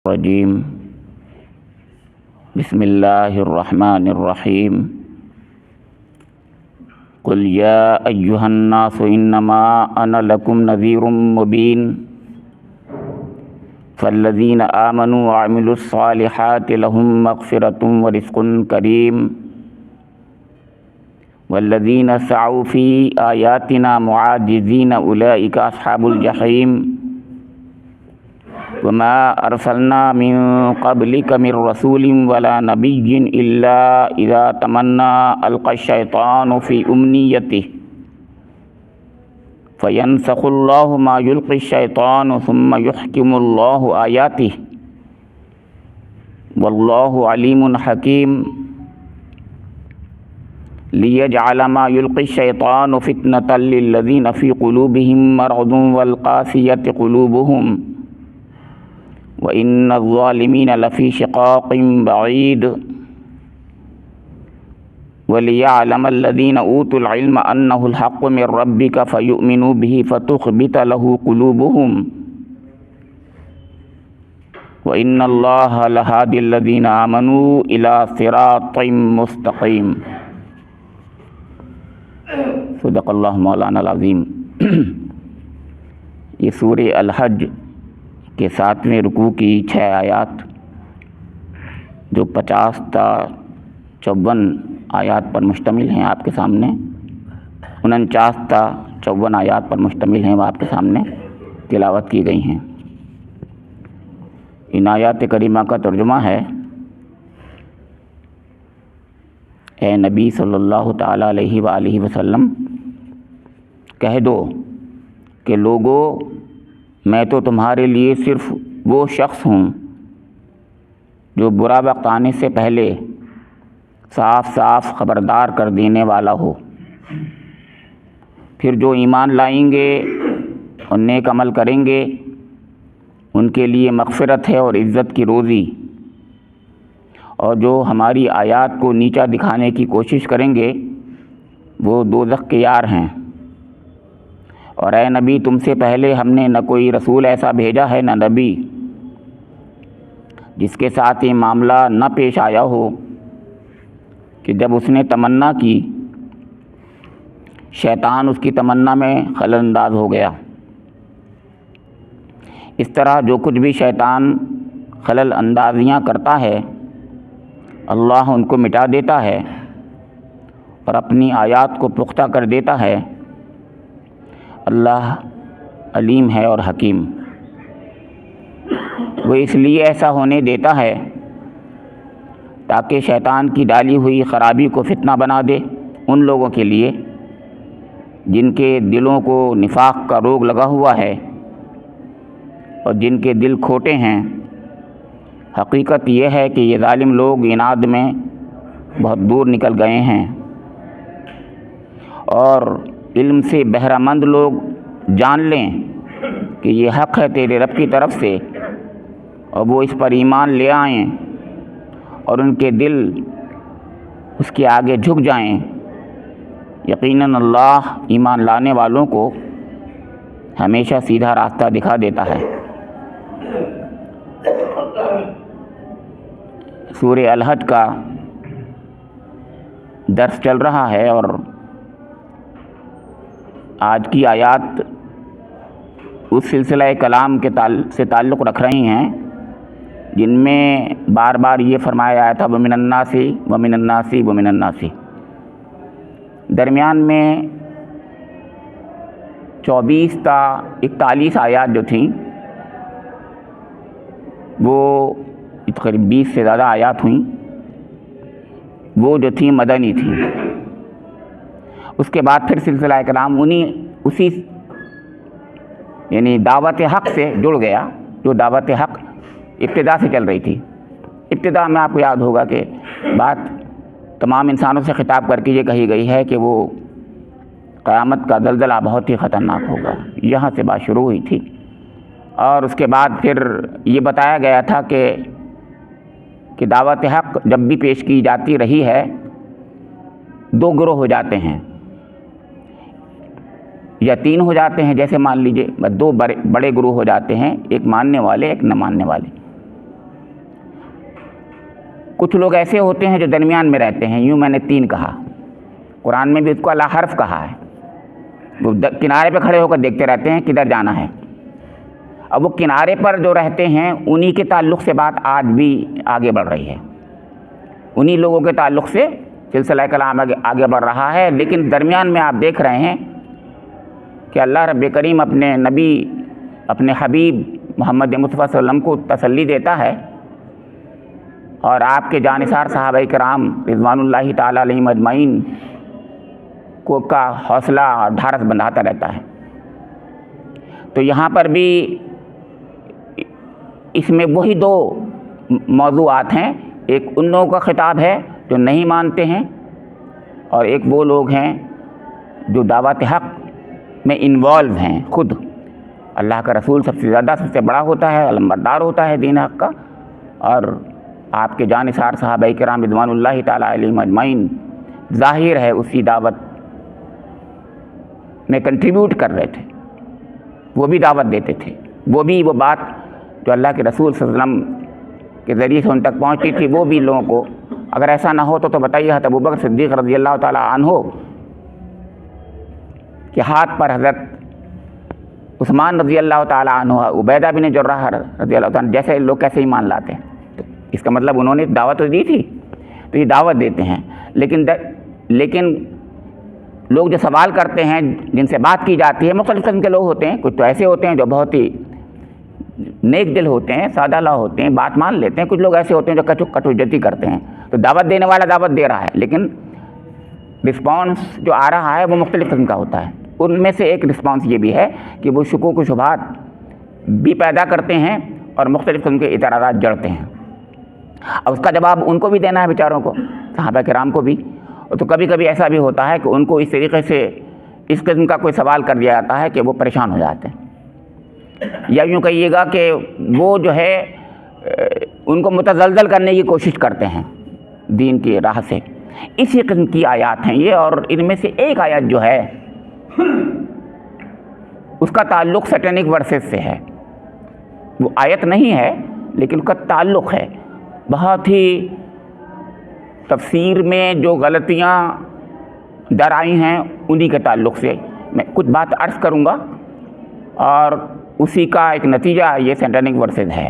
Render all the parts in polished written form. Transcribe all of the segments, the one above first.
الرجیم بسم اللہ الرحمن الرحیم قل یا ایہا الناس انما انا لکم نذیر مبین فالذین آمنوا وعملوا الصالحات لهم مغفرۃ ورزق کریم والذین سعوا فی آیاتنا معاجزین اولئک اصحاب الجحیم وما ارسلنا من قبلک من رسول ولا نبی الا اذا تمنى القى الشیطان فی امنیتہ فینسخ اللہ ما یلقی الشیطان ثم یحکم اللہ آیاتہ واللہ علیم حکیم لیجعل ما یلقی الشیطان فتنة للذین فی قلوبهم مرض والقاسیة قلوبهم وَإِنَّ الظَّالِمِينَ لَفِي شِقَاقٍ بَعِيدٍ وَلِيَعْلَمَ الَّذِينَ أُوتُوا الْعِلْمَ أَنَّهُ الْحَقُّ مِنْ رَبِّكَ فَيُؤْمِنُوا بِهِ فَتُخْبِتَ لَهُ قُلُوبُهُمْ وَإِنَّ اللَّهَ لَهَادِي الَّذِينَ آمَنُوا إِلَى صِرَاطٍ مُسْتَقِيمٍ صدق اللہ مولانا العظیم۔ یہ سورہ الحج کے 7ویں رکوع کی 6 آیات جو 50 تا 54 آیات پر مشتمل ہیں آپ کے سامنے، 49 تا 54 آیات پر مشتمل ہیں، وہ آپ کے سامنے تلاوت کی گئی ہیں۔ ان آیات کریمہ کا ترجمہ ہے: اے نبی صلی اللہ تعالیٰ علیہ وآلہ وسلم، کہہ دو کہ لوگو، میں تو تمہارے لیے صرف وہ شخص ہوں جو برا وقت آنے سے پہلے صاف صاف خبردار کر دینے والا ہو۔ پھر جو ایمان لائیں گے اور نیک عمل کریں گے ان کے لیے مغفرت ہے اور عزت کی روزی، اور جو ہماری آیات کو نیچا دکھانے کی کوشش کریں گے وہ دوزخ کے یار ہیں۔ اور اے نبی، تم سے پہلے ہم نے نہ کوئی رسول ایسا بھیجا ہے نہ نبی جس کے ساتھ یہ معاملہ نہ پیش آیا ہو کہ جب اس نے تمنا کی شیطان اس کی تمنا میں خلل انداز ہو گیا۔ اس طرح جو کچھ بھی شیطان خلل اندازیاں کرتا ہے اللہ ان کو مٹا دیتا ہے اور اپنی آیات کو پختہ کر دیتا ہے۔ اللہ علیم ہے اور حکیم۔ وہ اس لیے ایسا ہونے دیتا ہے تاکہ شیطان کی ڈالی ہوئی خرابی کو فتنہ بنا دے ان لوگوں کے لیے جن کے دلوں کو نفاق کا روگ لگا ہوا ہے اور جن کے دل کھوٹے ہیں۔ حقیقت یہ ہے کہ یہ ظالم لوگ عناد میں بہت دور نکل گئے ہیں، اور علم سے بہرہ مند لوگ جان لیں کہ یہ حق ہے تیرے رب کی طرف سے، اور وہ اس پر ایمان لے آئیں اور ان کے دل اس کے آگے جھک جائیں۔ یقیناً اللہ ایمان لانے والوں کو ہمیشہ سیدھا راستہ دکھا دیتا ہے۔ سورہ الحج کا درس چل رہا ہے اور آج کی آیات اس سلسلہ کلام کے سے تعلق رکھ رہی ہیں جن میں بار بار یہ فرمایا آیا تھا وَمِنَ النَّاسِ وَمِنَ النَّاسِ وَمِنَ النَّاسِ۔ درمیان میں 24 تا 41 آیات جو تھیں وہ قریب 20 سے زیادہ آیات ہوئیں، وہ جو تھیں مدنی تھیں۔ اس کے بعد پھر سلسلہ کلام اسی یعنی دعوت حق سے جڑ گیا، جو دعوت حق ابتدا سے چل رہی تھی۔ ابتدا میں آپ کو یاد ہوگا کہ بات تمام انسانوں سے خطاب کر کے یہ کہی گئی ہے کہ وہ قیامت کا زلزلہ بہت ہی خطرناک ہوگا، یہاں سے بات شروع ہوئی تھی۔ اور اس کے بعد پھر یہ بتایا گیا تھا کہ دعوت حق جب بھی پیش کی جاتی رہی ہے 2 گروہ ہو جاتے ہیں یا 3 ہو جاتے ہیں، جیسے مان لیجئے 2 بڑے گروہ ہو جاتے ہیں، ایک ماننے والے ایک نہ ماننے والے۔ کچھ لوگ ایسے ہوتے ہیں جو درمیان میں رہتے ہیں، یوں میں نے 3 کہا، قرآن میں بھی اس کو لا حرف کہا ہے، وہ کنارے پہ کھڑے ہو کر دیکھتے رہتے ہیں کدھر جانا ہے۔ اب وہ کنارے پر جو رہتے ہیں انہی کے تعلق سے بات آج بھی آگے بڑھ رہی ہے، انہی لوگوں کے تعلق سے سلسلہ کلام آگے بڑھ رہا ہے، لیکن درمیان میں آپ دیکھ رہے ہیں کہ اللہ رب کریم اپنے نبی، اپنے حبیب محمد مصطفیٰ صلی اللہ علیہ وسلم کو تسلی دیتا ہے، اور آپ کے جانثار صحابہ کرام رضوان اللہ تعالیٰ علیہم اجمعین کو کا حوصلہ اور ڈھارس بندھاتا رہتا ہے۔ تو یہاں پر بھی اس میں وہی 2 موضوعات ہیں، ایک ان لوگوں کا خطاب ہے جو نہیں مانتے ہیں، اور ایک وہ لوگ ہیں جو دعوت حق میں انوالو ہیں خود۔ اللہ کا رسول سب سے زیادہ، سب سے بڑا ہوتا ہے، علمبردار ہوتا ہے دین حق کا، اور آپ کے جانثار صحابہ کرام رضوان اللہ تعالیٰ علیہم اجمعین ظاہر ہے اسی دعوت میں کنٹریبیوٹ کر رہے تھے، وہ بھی دعوت دیتے تھے، وہ بھی وہ بات جو اللہ کے رسول صلی اللہ علیہ وسلم کے ذریعے سے ان تک پہنچتی تھی وہ بھی لوگوں کو، اگر ایسا نہ ہو تو بتائیے حضرت ابوبکر صدیق رضی اللہ تعالیٰ عنہ کے ہاتھ پر حضرت عثمان رضی اللہ تعالیٰ عنہ، عبیدہ بن جراح رضی اللہ تعالیٰ جیسے لوگ کیسے ایمان لاتے ہیں؟ تو اس کا مطلب انہوں نے دعوت تو دی تھی، تو یہ دعوت دیتے ہیں، لیکن لوگ جو سوال کرتے ہیں، جن سے بات کی جاتی ہے، مختلف قسم کے لوگ ہوتے ہیں، کچھ تو ایسے ہوتے ہیں جو بہت ہی نیک دل ہوتے ہیں، سادہ لا ہوتے ہیں، بات مان لیتے ہیں، کچھ لوگ ایسے ہوتے ہیں جو کٹوجتی کرتے ہیں۔ تو دعوت دینے والا دعوت دے رہا ہے، لیکن رسپانس جو آ رہا ہے وہ مختلف قسم کا ہوتا ہے۔ ان میں سے ایک رسپانس یہ بھی ہے کہ وہ شکوک و شبہات بھی پیدا کرتے ہیں اور مختلف قسم کے اعتراضات جڑتے ہیں، اب اس کا جواب ان کو بھی دینا ہے بیچاروں کو، صحابہ کرام کو بھی۔ تو کبھی کبھی ایسا بھی ہوتا ہے کہ ان کو اس طریقے سے اس قسم کا کوئی سوال کر دیا جاتا ہے کہ وہ پریشان ہو جاتے ہیں، یا یوں کہیے گا کہ وہ جو ہے ان کو متزلزل کرنے کی کوشش کرتے ہیں دین کی راہ سے۔ اسی قسم کی آیات ہیں یہ، اور ان میں سے ایک آیت جو ہے اس کا تعلق سیٹینک ورسز سے ہے، وہ آیت نہیں ہے لیکن اس کا تعلق ہے۔ بہت ہی تفسیر میں جو غلطیاں در آئی ہیں انہی کے تعلق سے میں کچھ بات عرض کروں گا، اور اسی کا ایک نتیجہ یہ سیٹینک ورسز ہے،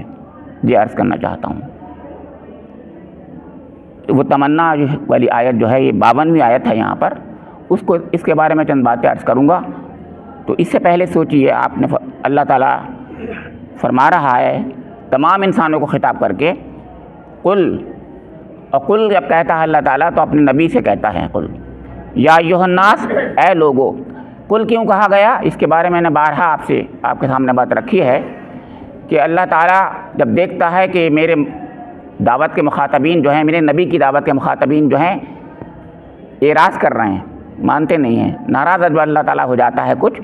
یہ عرض کرنا چاہتا ہوں۔ وہ تمنا والی آیت جو ہے، یہ 52ویں آیت ہے یہاں پر، اس کے بارے میں چند باتیں عرض کروں گا۔ تو اس سے پہلے سوچئے، آپ نے اللہ تعالیٰ فرما رہا ہے تمام انسانوں کو خطاب کر کے، قل، اور قل جب کہتا ہے اللہ تعالیٰ تو اپنے نبی سے کہتا ہے، قل یا ایھا الناس، اے لوگو۔ قل کیوں کہا گیا؟ اس کے بارے میں نے بارہا آپ کے سامنے بات رکھی ہے کہ اللہ تعالیٰ جب دیکھتا ہے کہ میرے دعوت کے مخاطبین جو ہیں، میرے نبی کی دعوت کے مخاطبین جو ہیں اعراض کر رہے ہیں، مانتے نہیں ہیں، ناراض جب اللہ تعالیٰ ہو جاتا ہے کچھ،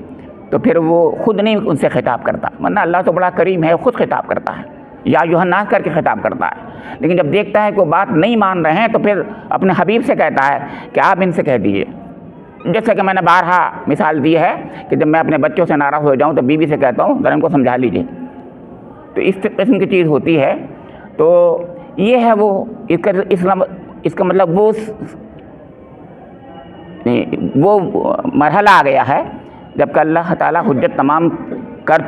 تو پھر وہ خود نہیں ان سے خطاب کرتا، ورنہ اللہ تو بڑا کریم ہے، خود خطاب کرتا ہے، یا ایھا الناس کر کے خطاب کرتا ہے۔ لیکن جب دیکھتا ہے کہ وہ بات نہیں مان رہے ہیں تو پھر اپنے حبیب سے کہتا ہے کہ آپ ان سے کہہ دیجئے، جیسا کہ میں نے بارہا مثال دی ہے کہ جب میں اپنے بچوں سے ناراض ہو جاؤں تو بیوی سے کہتا ہوں ذرا ان کو سمجھا لیجئے، تو اس قسم کی چیز ہوتی ہے۔ تو یہ ہے وہ اس کا مطلب وہ مرحلہ آ گیا ہے جب کہ اللہ تعالیٰ حجت تمام کر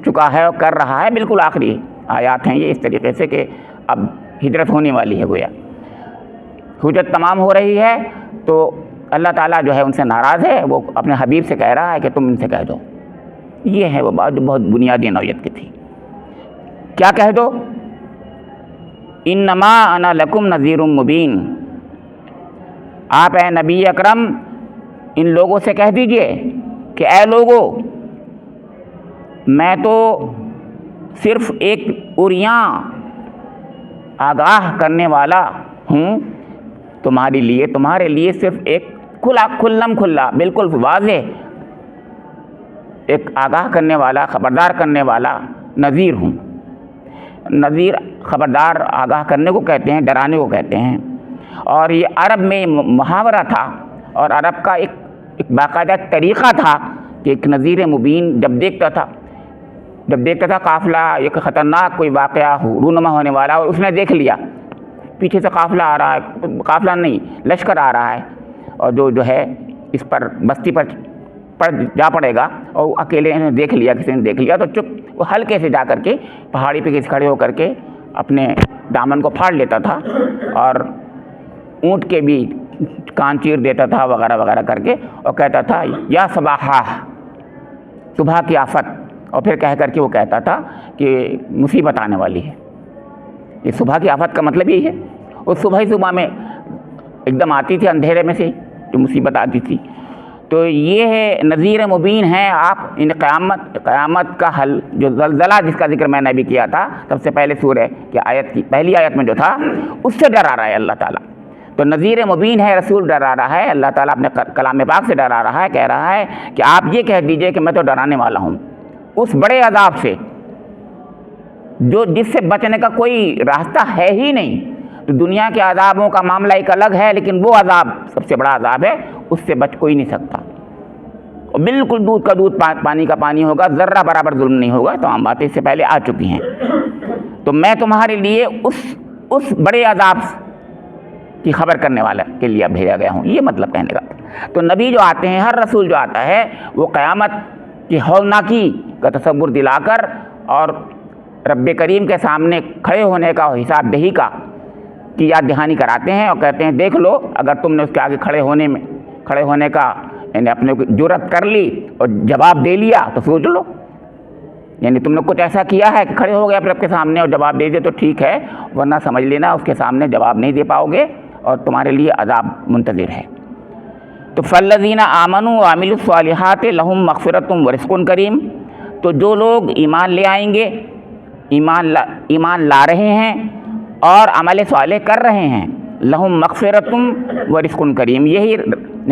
چکا ہے اور کر رہا ہے، بالکل آخری آیات ہیں یہ اس طریقے سے کہ اب ہجرت ہونے والی ہے، گویا حجت تمام ہو رہی ہے، تو اللہ تعالیٰ جو ہے ان سے ناراض ہے، وہ اپنے حبیب سے کہہ رہا ہے کہ تم ان سے کہہ دو۔ یہ ہے وہ بات جو بہت بنیادی نوعیت کی تھی، کیا کہہ دو؟ انما انا لکم نذیر مبین، آپ اے نبی اکرم ان لوگوں سے کہہ دیجئے کہ اے لوگو، میں تو صرف ایک عریاں آگاہ کرنے والا ہوں تمہارے لیے صرف ایک کھلا بالکل واضح ایک آگاہ کرنے والا، خبردار کرنے والا نذیر ہوں۔ نذیر خبردار آگاہ کرنے کو کہتے ہیں، ڈرانے کو کہتے ہیں، اور یہ عرب میں محاورہ تھا، اور عرب کا ایک باقاعدہ طریقہ تھا کہ ایک نذیر مبین جب دیکھتا تھا قافلہ ایک خطرناک کوئی واقعہ رونما ہونے والا اور اس نے دیکھ لیا پیچھے سے قافلہ آ رہا ہے، قافلہ نہیں لشکر آ رہا ہے، اور جو ہے اس پر بستی پر جا پڑے گا، اور اکیلے نے دیکھ لیا، کسی نے دیکھ لیا تو چپ وہ ہلکے سے جا کر کے پہاڑی پہ کسی کھڑے ہو کر کے اپنے دامن کو پھاڑ لیتا تھا، اور اونٹ کے بھی کان چیر دیتا تھا وغیرہ وغیرہ کر کے، اور کہتا تھا یا صباحا، صبح کی آفت، اور پھر کہہ کر کے وہ کہتا تھا کہ مصیبت آنے والی ہے۔ یہ صبح کی آفت کا مطلب یہی ہے، اور صبح میں ایک دم آتی تھی اندھیرے میں سے جو مصیبت آتی تھی۔ تو یہ ہے نذیر مبین ہے، آپ ان قیامت کا حل، جو زلزلہ جس کا ذکر میں نے ابھی کیا تھا سب سے پہلے سورہ کی آیت کی پہلی آیت میں جو تھا، اس سے ڈرا رہا ہے اللہ تعالیٰ۔ تو نذیر مبین ہے، رسول ڈرا رہا ہے، اللہ تعالیٰ اپنے کلام پاک سے ڈرا رہا ہے، کہہ رہا ہے کہ آپ یہ کہہ دیجئے کہ میں تو ڈرانے والا ہوں اس بڑے عذاب سے جس سے بچنے کا کوئی راستہ ہے ہی نہیں۔ تو دنیا کے عذابوں کا معاملہ ایک الگ ہے، لیکن وہ عذاب سب سے بڑا عذاب ہے، اس سے بچ کوئی نہیں سکتا، اور بالکل دودھ کا دودھ پانی کا پانی ہوگا، ذرہ برابر ظلم نہیں ہوگا۔ تمام باتیں اس سے پہلے آ چکی ہیں۔ تو میں تمہارے لیے اس بڑے عذاب کی خبر کرنے والا کے لیے بھیجا گیا ہوں، یہ مطلب کہنے کا۔ تو نبی جو آتے ہیں، ہر رسول جو آتا ہے، وہ قیامت کی ہولناکی کا تصور دلا کر اور رب کریم کے سامنے کھڑے ہونے کا اور حساب دہی کی یاد دہانی کراتے ہیں، اور کہتے ہیں دیکھ لو، اگر تم نے اس کے آگے کھڑے ہونے کا یعنی اپنے کو جرات کر لی اور جواب دے لیا تو سوچ لو، یعنی تم نے کچھ ایسا کیا ہے کہ کھڑے ہو گئے رب کے سامنے اور جواب دے دے تو ٹھیک ہے، ورنہ سمجھ لینا اس کے سامنے جواب نہیں دے پاؤ گے اور تمہارے لیے عذاب منتظر ہے۔ تو فالذین آمنوا وعملوا الصالحات لہم مغفرۃ ورزق کریم، تو جو لوگ ایمان لے آئیں گے، ایمان لا رہے ہیں اور عمل صالح کر رہے ہیں، لہم مغفرۃ ورزق کریم، یہی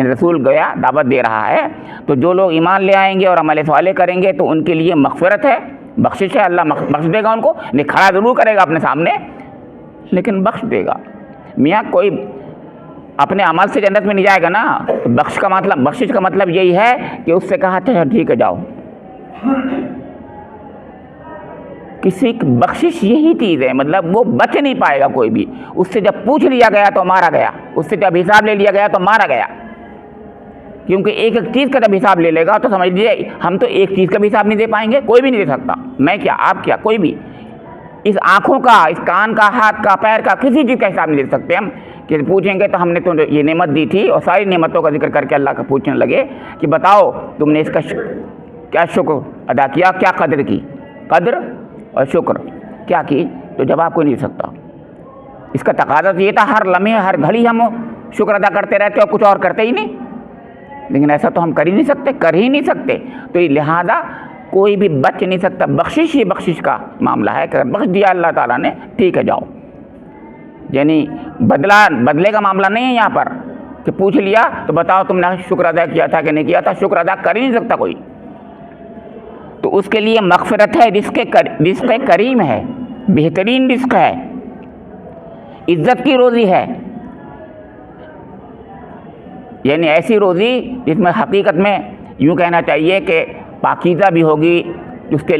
رسول گویا دعوت دے رہا ہے۔ تو جو لوگ ایمان لے آئیں گے اور عمل صالح کریں گے تو ان کے لیے مغفرت ہے، بخشش ہے، اللہ بخش دے گا ان کو، کھڑا ضرور کرے گا اپنے سامنے لیکن بخش دے گا۔ میاں کوئی اپنے عمل سے جنت میں نہیں جائے گا نا، بخشش کا مطلب یہی ہے کہ اس سے کہا تھا ٹھیک ہے جاؤ۔ کسی کی بخشش یہی چیز ہے، مطلب وہ بچ نہیں پائے گا کوئی بھی، اس سے جب پوچھ لیا گیا تو مارا گیا، اس سے جب حساب لے لیا گیا تو مارا گیا، کیونکہ ایک چیز کا جب حساب لے لے گا تو سمجھ لیجیے ہم تو ایک چیز کا بھی حساب نہیں دے پائیں گے، کوئی بھی نہیں دے سکتا، میں کیا آپ کیا کوئی بھی، اس آنکھوں کا، اس کان کا، ہاتھ کا، پیر کا، کسی چیز کا حساب نہیں دے سکتے ہم، کہ پوچھیں گے تو ہم نے تو یہ نعمت دی تھی، اور ساری نعمتوں کا ذکر کر کے اللہ کا پوچھنے لگے کہ بتاؤ تم نے اس کا کیا شکر ادا کیا، کیا قدر کی، قدر اور شکر کیا کی، تو جواب کوئی نہیں دے سکتا۔ اس کا تقاضا تو یہ تھا ہر لمحے ہر گھڑی ہم شکر ادا کرتے رہتے اور کچھ اور کرتے ہی نہیں، لیکن ایسا تو ہم کر ہی نہیں سکتے، تو یہ لہذا کوئی بھی بچ نہیں سکتا۔ بخشش ہی بخشش کا معاملہ ہے کہ بخش دیا اللہ تعالیٰ نے ٹھیک ہے جاؤ، یعنی بدلے کا معاملہ نہیں ہے یہاں پر کہ پوچھ لیا تو بتاؤ تم نے شکر ادا کیا تھا کہ نہیں کیا تھا، شکر ادا کر ہی نہیں سکتا کوئی، تو اس کے لیے مغفرت ہے، رزق کریم ہے، بہترین رزق ہے، عزت کی روزی ہے، یعنی ایسی روزی جس میں حقیقت میں یوں کہنا چاہیے کہ پاکیزہ بھی ہوگی، اس کے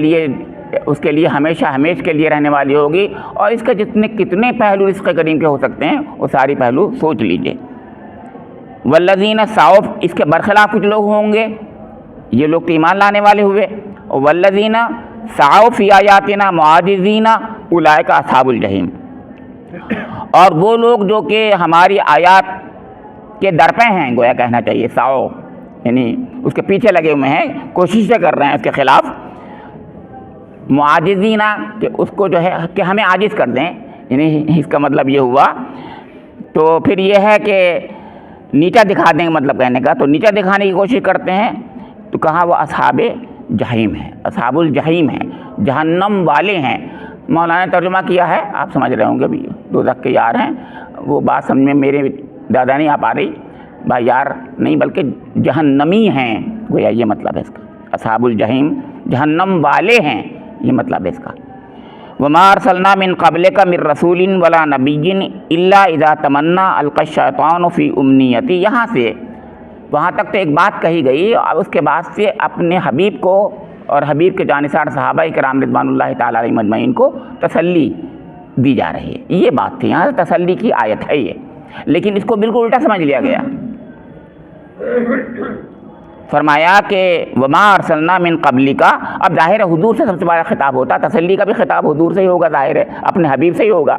لیے ہمیشہ کے لیے رہنے والی ہوگی، اور اس کے کتنے پہلو رزق کریم کے ہو سکتے ہیں وہ ساری پہلو سوچ لیجئے۔ والذین سعوا، اس کے برخلاف کچھ لوگ ہوں گے، یہ لوگ تو ایمان لانے والے ہوئے، والذین سعوا فی آیاتنا معاجزین اولئک اصحاب الجحیم، اور وہ لوگ جو کہ ہماری آیات کے درپے ہیں، گویا کہنا چاہیے سعوا یعنی اس کے پیچھے لگے ہوئے ہیں، کوششیں کر رہے ہیں اس کے خلاف، معاجزین کہ اس کو جو ہے کہ ہمیں عاجز کر دیں، یعنی اس کا مطلب یہ ہوا، تو پھر یہ ہے کہ نیچا دکھا دیں، مطلب کہنے کا تو نیچا دکھانے کی کوشش کرتے ہیں، تو کہا وہ اصحاب جہیم ہیں، اصحاب الجحیم ہیں، جہنم والے ہیں۔ مولانا نے ترجمہ کیا ہے، آپ سمجھ رہے ہوں گے بھی، دوزخ کے یار ہیں، وہ بات سمجھ میں میرے زیادہ نہیں آ پا رہی، بھائی یار نہیں بلکہ جہنمی ہیں، گویا یہ مطلب ہے اس کا، اصحاب الجحیم جہنم والے ہیں، یہ مطلب ہے اس کا۔ وَمَا أَرْسَلْنَا مِن قَبْلِكَ مِن رَّسُولٍ وَلَا نَبِيٍّ إِلَّا إِذَا تَمَنَّىٰ أَلْقَى الشَّيْطَانُ فِي أُمْنِيَّتِهِ، یہاں سے وہاں تک تو ایک بات کہی گئی، اور اس کے بعد سے اپنے حبیب کو اور حبیب کے جانثار صحابہ کرام رضوان اللہ تعالیٰ علیہم اجمعین کو تسلی دی جا رہی ہے. یہ بات تھی, یہاں تسلی کی آیت ہے یہ, لیکن اس کو بالکل الٹا سمجھ لیا گیا. فرمایا کہ وما ارسلنا من قبلک, اب ظاہر ہے حضور سے سب سے بڑا خطاب ہوتا, تسلی کا بھی خطاب حضور سے ہی ہوگا, ظاہر ہے اپنے حبیب سے ہی ہوگا,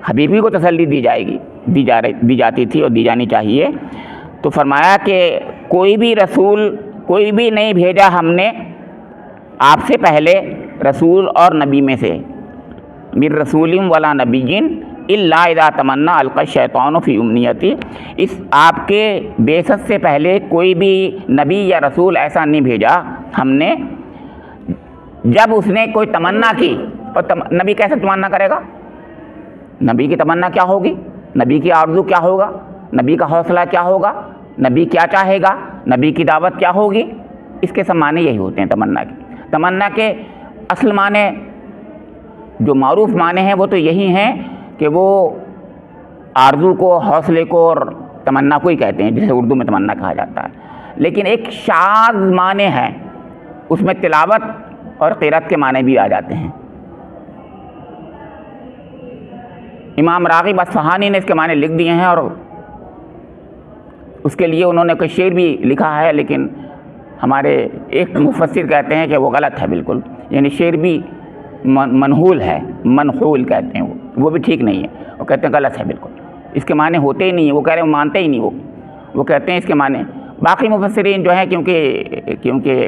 حبیب ہی کو تسلی دی جائے گی, دی جاتی تھی اور دی جانی چاہیے. تو فرمایا کہ کوئی بھی رسول, کوئی بھی نہیں بھیجا ہم نے آپ سے پہلے رسول اور نبی میں سے, من رسول ولا نبی الا اذا تمنا القى الشیطان فی امنیتی, اس آپ کے بعثت سے پہلے کوئی بھی نبی یا رسول ایسا نہیں بھیجا ہم نے جب اس نے کوئی تمنا کی. اور نبی کیسے تمنا کرے گا؟ نبی کی تمنا کیا ہوگی؟ نبی کی آرزو کیا ہوگا؟ نبی کا حوصلہ کیا ہوگا؟ نبی کیا چاہے گا؟ نبی کی دعوت کیا ہوگی؟ اس کے سب معنی یہی ہوتے ہیں تمنا کے. تمنا کے اصل معنی جو معروف معنی ہیں وہ تو یہی ہیں کہ وہ آرزو کو, حوصلے کو اور تمنا کو ہی کہتے ہیں, جسے اردو میں تمنا کہا جاتا ہے. لیکن ایک شاذ معنی ہے, اس میں تلاوت اور قرأت کے معنی بھی آ جاتے ہیں. امام راغب اصفہانی نے اس کے معنی لکھ دیے ہیں, اور اس کے لیے انہوں نے کوئی شعر بھی لکھا ہے, لیکن ہمارے ایک مفسر کہتے ہیں کہ وہ غلط ہے بالکل, یعنی شعر بھی منحول ہے, منحول کہتے ہیں وہ بھی ٹھیک نہیں ہے, وہ کہتے ہیں غلط ہے بالکل, اس کے معنی ہوتے ہی نہیں ہیں, وہ کہہ رہے ہیں وہ مانتے ہی نہیں, وہ کہتے ہیں اس کے معنی. باقی مفسرین جو ہیں کیونکہ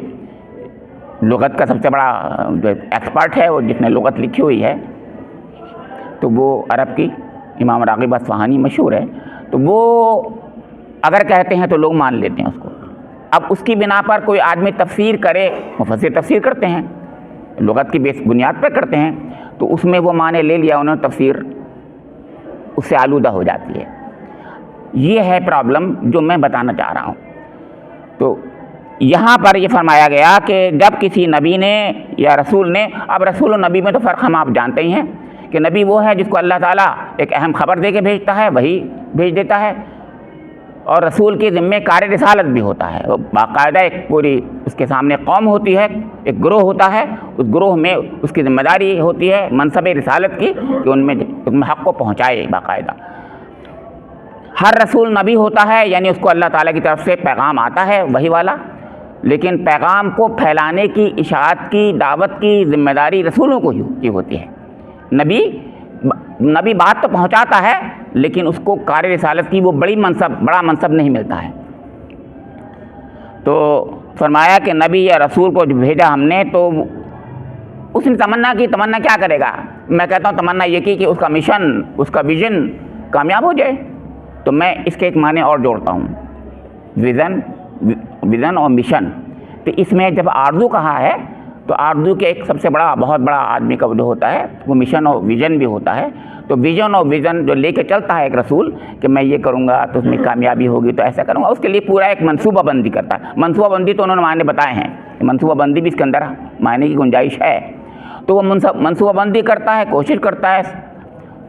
لغت کا سب سے بڑا جو ایکسپرٹ ہے, وہ جس نے لغت لکھی ہوئی ہے, تو وہ عرب کی امام راغب اصفہانی مشہور ہے, تو وہ اگر کہتے ہیں تو لوگ مان لیتے ہیں اس کو. اب اس کی بنا پر کوئی آدمی تفسیر کرے, مفسر تفسیر کرتے ہیں, لغت کی بنیاد پر کرتے ہیں, تو اس میں وہ معنی لے لیا انہوں نے, تفسیر اس سے آلودہ ہو جاتی ہے. یہ ہے پرابلم جو میں بتانا چاہ رہا ہوں. تو یہاں پر یہ فرمایا گیا کہ جب کسی نبی نے یا رسول نے, اب رسول و نبی میں تو فرق ہم آپ جانتے ہی ہیں کہ نبی وہ ہے جس کو اللہ تعالیٰ ایک اہم خبر دے کے بھیجتا ہے, وہی بھیج دیتا ہے, اور رسول کے ذمے کار رسالت بھی ہوتا ہے. باقاعدہ ایک پوری اس کے سامنے قوم ہوتی ہے, ایک گروہ ہوتا ہے, اس گروہ میں اس کی ذمہ داری ہوتی ہے منصب رسالت کی کہ ان میں حق کو پہنچائے باقاعدہ. ہر رسول نبی ہوتا ہے, یعنی اس کو اللہ تعالیٰ کی طرف سے پیغام آتا ہے وہی والا, لیکن پیغام کو پھیلانے کی, اشاعت کی, دعوت کی ذمہ داری رسولوں کو ہی ہوتی ہے. نبی بات تو پہنچاتا ہے, لیکن اس کو کار رسالت کی وہ بڑا منصب نہیں ملتا ہے. تو فرمایا کہ نبی یا رسول کو جو بھیجا ہم نے, تو اس نے تمنا کی. تمنا کیا کرے گا؟ میں کہتا ہوں تمنا یہ کی کہ اس کا مشن, اس کا ویژن کامیاب ہو جائے. تو میں اس کے ایک معنی اور جوڑتا ہوں, ویژن اور مشن. تو اس میں جب آرزو کہا ہے تو آرزو کے ایک سب سے بہت بڑا آدمی کا جو ہوتا ہے وہ مشن اور ویژن بھی ہوتا ہے. تو ویژن اور ویژن جو لے کے چلتا ہے ایک رسول کہ میں یہ کروں گا تو اس میں کامیابی ہوگی, تو ایسا کروں گا, اس کے لیے پورا ایک منصوبہ بندی کرتا ہے. منصوبہ بندی تو انہوں نے معنی بتائے ہیں, منصوبہ بندی بھی اس کے اندر معنی کی گنجائش ہے. تو وہ منصوبہ بندی کرتا ہے, کوشش کرتا ہے,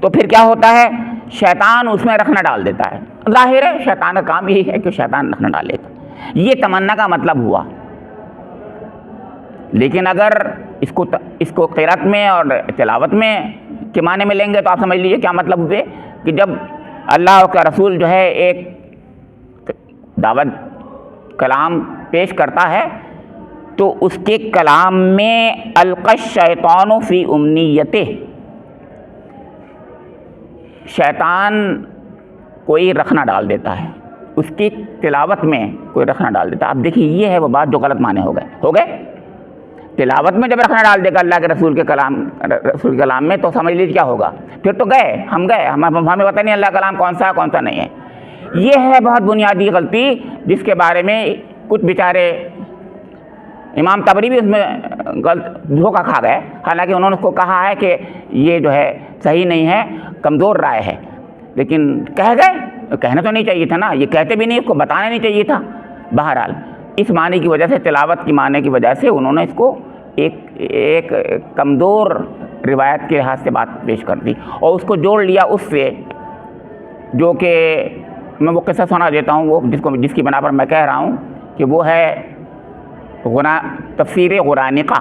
تو پھر کیا ہوتا ہے, شیطان اس میں رخنہ ڈال دیتا ہے. ظاہر ہے شیطان کا کام یہی ہے کہ شیطان رخنہ ڈالے. یہ تمنا کا مطلب ہوا. لیکن اگر اس کو قرأت میں اور تلاوت میں کے معنی میں لیں گے تو آپ سمجھ لیجیے کیا مطلب ہوئے کہ جب اللہ کا رسول جو ہے ایک دعوت کلام پیش کرتا ہے تو اس کے کلام میں القى الشیطان فی امنیتہ, شیطان کوئی رخنہ ڈال دیتا ہے, اس کی تلاوت میں کوئی رخنہ ڈال دیتا ہے. اب دیکھیے یہ ہے وہ بات جو غلط معنی ہو گئے. تلاوت میں جب رخنہ ڈال دے گا اللہ کے رسول کے کلام میں, تو سمجھ لیجیے کیا ہوگا, پھر تو ہمیں پتہ نہیں اللہ کلام کون سا نہیں ہے. یہ ہے بہت بنیادی غلطی جس کے بارے میں کچھ بیچارے, امام طبری بھی اس میں دھوکہ کھا گئے, حالانکہ انہوں نے اس کو کہا ہے کہ یہ جو ہے صحیح نہیں ہے, کمزور رائے ہے, لیکن کہہ گئے. کہنا تو نہیں چاہیے تھا نا, یہ کہتے بھی نہیں, اس کو بتانا نہیں چاہیے تھا. بہرحال اس معنی کی وجہ سے, تلاوت کی معنی کی وجہ سے انہوں نے اس کو ایک کمزور روایت کے لحاظ سے بات پیش کر دی, اور اس کو جوڑ لیا اس سے جو کہ میں وہ قصہ سنا دیتا ہوں, وہ جس کی بنا پر میں کہہ رہا ہوں کہ وہ ہے تفسیر غرانقہ.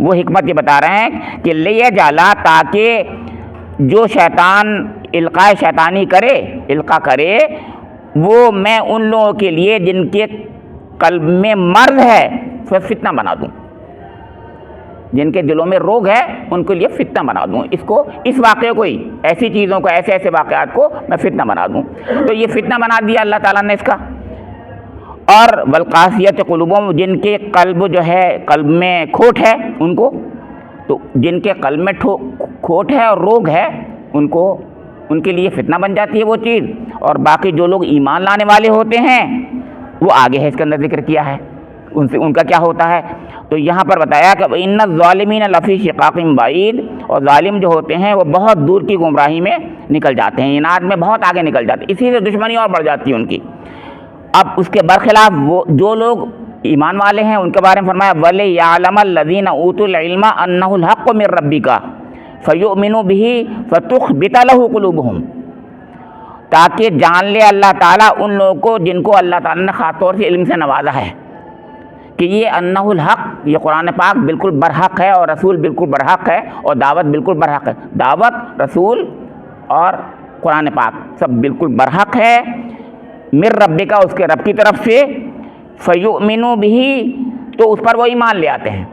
وہ حکمت یہ بتا رہے ہیں کہ لیجعل، تاکہ جو شیطان القاء شیطانی کرے، القاء کرے، وہ میں ان لوگوں کے لیے جن کے قلب میں مرض ہے فتنہ بنا دوں، جن کے دلوں میں روگ ہے ان کے لیے فتنہ بنا دوں، اس واقعے کو ہی، ایسی چیزوں کو، ایسے واقعات کو میں فتنہ بنا دوں۔ تو یہ فتنہ بنا دیا اللہ تعالیٰ نے اس کا۔ اور والقاسیۃ قلوبہم، جن کے قلب جو ہے، قلب میں کھوٹ ہے ان کو، تو جن کے قلب میں کھوٹ ہے اور روگ ہے ان کے لیے فتنہ بن جاتی ہے وہ چیز۔ اور باقی جو لوگ ایمان لانے والے ہوتے ہیں وہ آگے ہے، اس کے اندر ذکر کیا ہے ان کا کیا ہوتا ہے۔ تو یہاں پر بتایا کہ ان الظالمین لفی شقاق بعید، اور ظالم جو ہوتے ہیں وہ بہت دور کی گمراہی میں نکل جاتے ہیں، اناد میں بہت آگے نکل جاتے ہیں، اسی سے دشمنی اور بڑھ جاتی ہے ان کی۔ اب اس کے برخلاف وہ جو لوگ ایمان والے ہیں ان کے بارے میں فرمایا وَلِيَعْلَمَ الَّذِينَ أُوتُوا الْعِلْمَ أَنَّهُ الْحَقُّ مِن رَّبِّكَ فَيُؤْمِنُوا بِهِ فَتُخْبِتَ لَهُ قُلُوبُهُمْ، تاکہ جان لے اللہ تعالیٰ ان لوگوں کو جن کو اللہ تعالیٰ نے خاص طور سے علم سے نوازا ہے کہ یہ انہ الحق، یہ قرآن پاک بالکل برحق ہے اور رسول بالکل برحق ہے اور دعوت بالکل برحق ہے، دعوت، رسول اور قرآن پاک سب بالکل برحق ہے، من ربک، اس کے رب کی طرف سے، فیؤمنوا بہ، تو اس پر وہ ایمان لے آتے ہیں،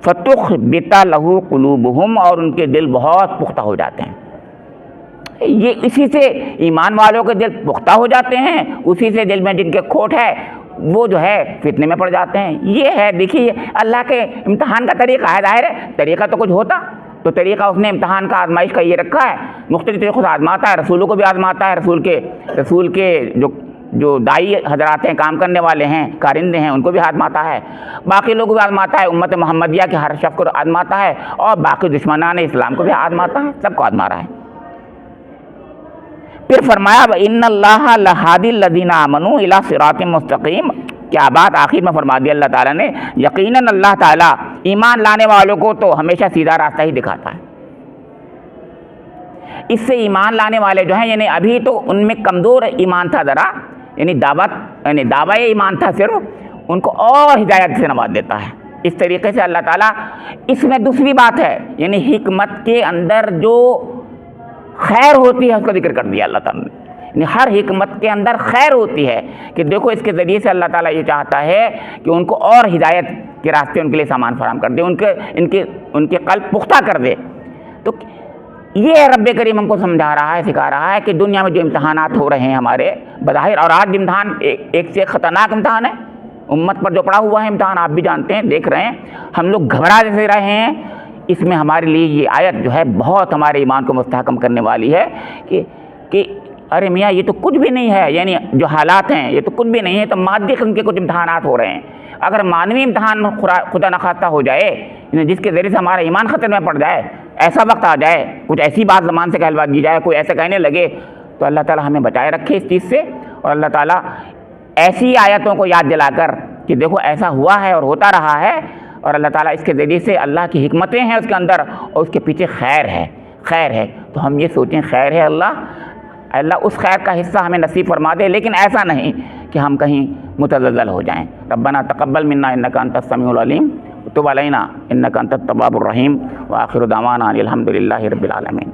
فتخبت لہ قلوبہم، اور ان کے دل بہت پختہ ہو جاتے ہیں۔ یہ اسی سے ایمان والوں کے دل پختہ ہو جاتے ہیں، اسی سے دل میں جن کے کھوٹ ہے وہ جو ہے فتنے میں پڑ جاتے ہیں۔ یہ ہے، دیکھیے اللہ کے امتحان کا طریقہ ہے، ظاہر ہے طریقہ تو کچھ ہوتا تو طریقہ اس نے امتحان کا، آزمائش کا یہ رکھا ہے، مختلف طریقوں سے آزماتا ہے، رسولوں کو بھی آزماتا ہے، رسول کے جو دائی حضرات ہیں، کام کرنے والے ہیں، کارندے ہیں، ان کو بھی آزماتا ہے، باقی لوگوں کو بھی آزماتا ہے، امت محمدیہ کے ہر شخص کو آزماتا ہے، اور باقی دشمنان اسلام کو بھی آزماتا ہے، سب کو آزما رہا ہے۔ پھر فرمایا وَإِنَّ اللَّهَ لَهَادِ الَّذِينَ آمَنُوا إِلَىٰ صِرَاطٍ مُسْتَقِيمٍ، کیا بات آخر میں فرما دی اللہ تعالیٰ نے، یقیناً اللہ تعالیٰ ایمان لانے والوں کو تو ہمیشہ سیدھا راستہ ہی دکھاتا ہے۔ اس سے ایمان لانے والے جو ہیں، یعنی ابھی تو ان میں کمزور ایمان تھا ذرا، یعنی دعوی ایمان تھا صرف، ان کو اور ہدایت سے نواز دیتا ہے۔ اس طریقے سے اللہ تعالیٰ، اس میں دوسری بات ہے، یعنی حکمت کے اندر جو خیر ہوتی ہے اس کا ذکر کر دیا اللہ تعالیٰ نے، یعنی ہر حکمت کے اندر خیر ہوتی ہے کہ دیکھو اس کے ذریعے سے اللہ تعالیٰ یہ چاہتا ہے کہ ان کو اور ہدایت کے راستے ان کے لیے سامان فراہم کر دے، ان کے قلب پختہ کر دے۔ تو یہ رب کریم ہم کو سمجھا رہا ہے، سکھا رہا ہے کہ دنیا میں جو امتحانات ہو رہے ہیں ہمارے بظاہر، اور آج امتحان ایک سے ایک خطرناک امتحان ہے، امت پر جو پڑا ہوا ہے امتحان، آپ بھی جانتے ہیں، دیکھ رہے ہیں، ہم لوگ گھبرا جیسے رہے ہیں۔ اس میں ہمارے لیے یہ آیت جو ہے بہت ہمارے ایمان کو مستحکم کرنے والی ہے کہ ارے میاں یہ تو کچھ بھی نہیں ہے، یعنی جو حالات ہیں یہ تو کچھ بھی نہیں ہے، تو مادی قسم کے کچھ امتحانات ہو رہے ہیں۔ اگر مانوی امتحان خدا نخواستہ ہو جائے، یعنی جس کے ذریعے سے ہمارا ایمان خطرے میں پڑ جائے، ایسا وقت آ جائے، کچھ ایسی بات زبان سے کہلوا دی جائے، کوئی ایسا کہنے لگے، تو اللہ تعالیٰ ہمیں بچائے رکھے اس چیز سے، اور اللہ تعالیٰ ایسی آیتوں کو یاد دلا کر کہ دیکھو ایسا ہوا ہے اور ہوتا رہا ہے، اور اللہ تعالیٰ اس کے ذریعے سے اللہ کی حکمتیں ہیں اس کے اندر، اور اس کے پیچھے خیر ہے، تو ہم یہ سوچیں خیر ہے، اللہ اس خیر کا حصہ ہمیں نصیب فرما دے، لیکن ایسا نہیں کہ ہم کہیں متزلزل ہو جائیں۔ ربنا تقبل منا انک انت السمیع العلیم وتب علینا انک انت التواب الرحیم، وآخر دعوانا الحمد للہ رب العالمین۔